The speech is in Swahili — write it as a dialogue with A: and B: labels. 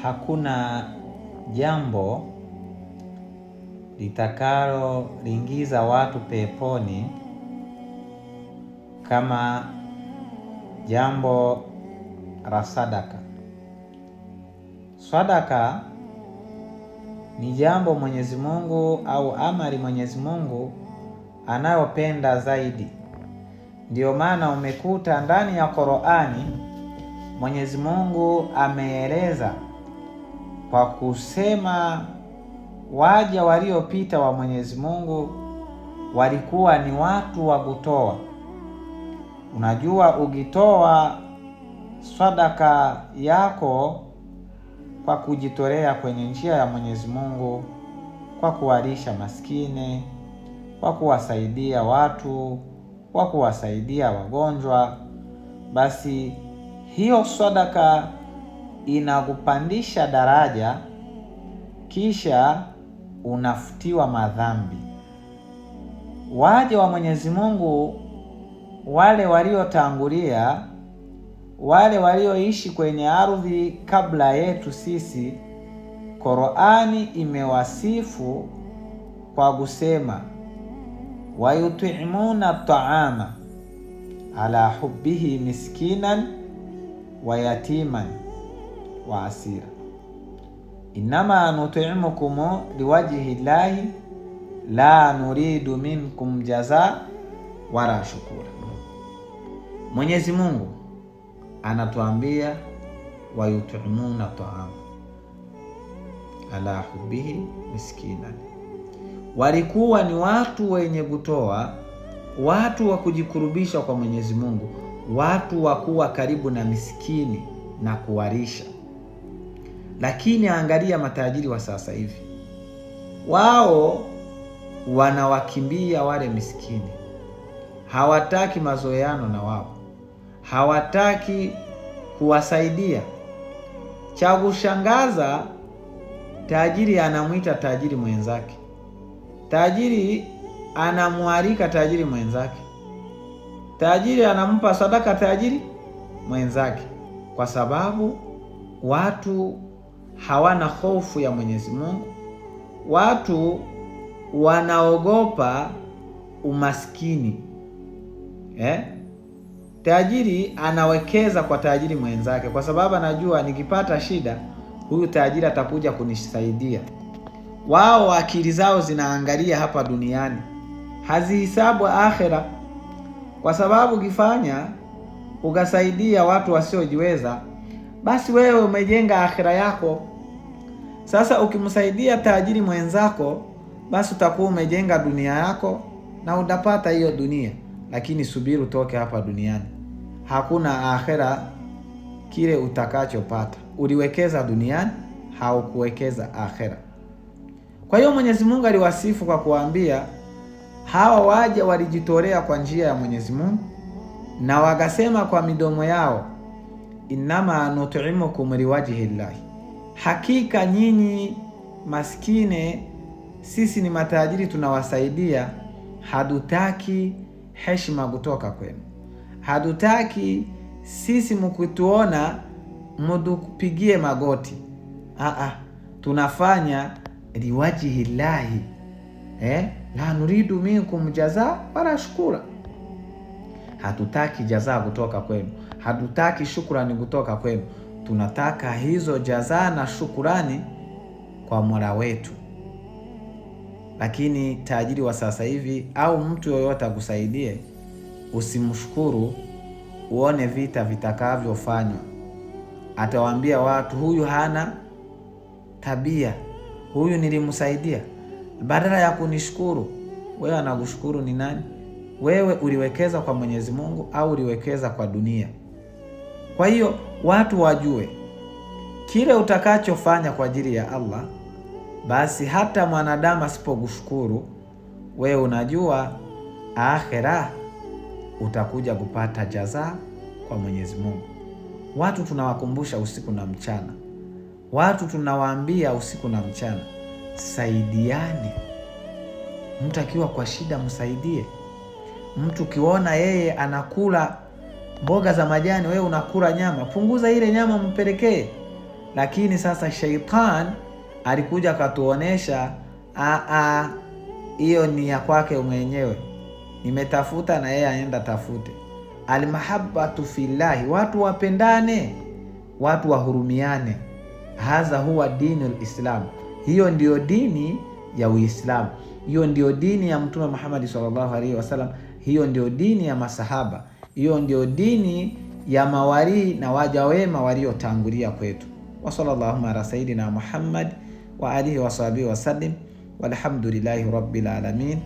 A: hakuna jambo litakalo liingiza watu peponi kama jambo la sadaka. Sadaka ni jambo Mwenyezi Mungu au amali Mwenyezi Mungu anayopenda zaidi. Ndiyo maana umekuta ndani ya Qur'ani Mwenyezi Mungu ameeleza kwa kusema waja waliopita wa Mwenyezi Mungu walikuwa ni watu wa kutoa. Unajua, ukitoa sadaka yako kwa kujitolea kwenye njia ya Mwenyezi Mungu, kwa kuwalisha maskini, kwa kuwasaidia watu, kwa kuwasaidia wagonjwa, basi hiyo sadaka inakupandisha daraja, kisha unafutiwa madhambi. Waja wa Mwenyezi Mungu wale waliotangulia, wale walioishi kwenye ardhi kabla yetu sisi, Qur'ani imewasifu kwa kusema wayut'imuna at'ama ala hubbihi miskinan wa yatiman wa asira innama nut'imukum liwajhi llahi la nuridu minkum jazaa wala shukura. Mwenyezi Mungu anatuambia wayut'imuna at'ama ala hubbihi miskinan, walikuwa ni watu wenye kutoa, watu wa kujikurubisha kwa Mwenyezi Mungu, watu wa kuwa karibu na miskini na kuwarisha. Lakini angalia matajiri wa sasa hivi, wao wanawakimbia wale miskini, hawataki mazoeano na wao, hawataki kuwasaidia. Cha kushangaza, tajiri anamwita tajiri mwenzake, tajiri anamwalika tajiri mwenzake, tajiri anampa sadaka tajiri mwenzake, kwa sababu watu hawana hofu ya Mwenyezi Mungu. Watu wanaogopa umaskini. Tajiri anawekeza kwa tajiri mwenzake kwa sababu anajua nikipata shida huyu tajiri atakuja kunisaidia. Wao akili zao zinaangalia hapa duniani, hazihisabu akhera, kwa sababu ukifanya ukasaidia watu wasiojiweza, basi wewe umejenga akhera yako. Sasa ukimsaidia tajiri mwenzako, basi utakuwa umejenga dunia yako na utapata hiyo dunia, lakini subiri utoke hapa duniani. Hakuna akhera kile utakachopata. Uliwekeza duniani, haukuwekeza akhera. Kwa hiyo Mwenyezi Mungu aliwasifu kwa kuambia hawa waja walijitolea kwa njia ya Mwenyezi Mungu, na wakasema kwa midomo yao innama nut'imukum liwajhi llahi, hakika nyinyi maskine, sisi ni matajiri tunawasaidia, hatutaki heshima kutoka kwenu, hatutaki sisi mkituona mtupigie magoti. Tunafanya liwajhi llahi, la nuridu minkum jazaa wala shukura. Hatutaki jazaa kutoka kwenu, hatutaki shukrani kutoka kwenu, tunataka hizo jazaa na shukurani kwa Mola wetu. Lakini tajiri wa sasa hivi au mtu yoyote akusaidie, usimshukuru, uone vita vitakavyofanywa. Atawaambia watu huyu hana tabia, huyu nilimsaidia. Badala ya kunishukuru, wewe anakushukuru ni nani? Wewe uliwekeza kwa Mwenyezi Mungu au uliwekeza kwa dunia? Kwa hiyo watu wajue kile utakachofanya kwa ajili ya Allah, basi hata mwanadamu asipokushukuru, wewe unajua akhera utakuja kupata jazaa kwa Mwenyezi Mungu. Watu tunawakumbusha usiku na mchana, watu tunawaambia usiku na mchana, saidiane. Mtu akiwa kwa shida msaidie. Mtu kiona yeye anakula mboga za majani, wewe unakula nyama, punguza ile nyama mpelekee. Lakini sasa shaitan alikuja akatuonesha hiyo ni ya kwake mwenyewe, nimetafuta na yeye aenda tafute. Almahabbatu fillahi, watu wapendane, watu wahurumiane. Hadha huwa dinul Islam, hiyo ndio dini ya Uislamu, hiyo ndio dini ya Mtume Muhammad sallallahu alaihi wasallam, hiyo ndio dini ya masahaba, hiyo ndio dini ya mawali na waja wema waliotangulia kwetu. Wa sallallahu ala sayidina Muhammad wa alihi wa sahbihi wa sallim, walhamdulillahi rabbil alamin.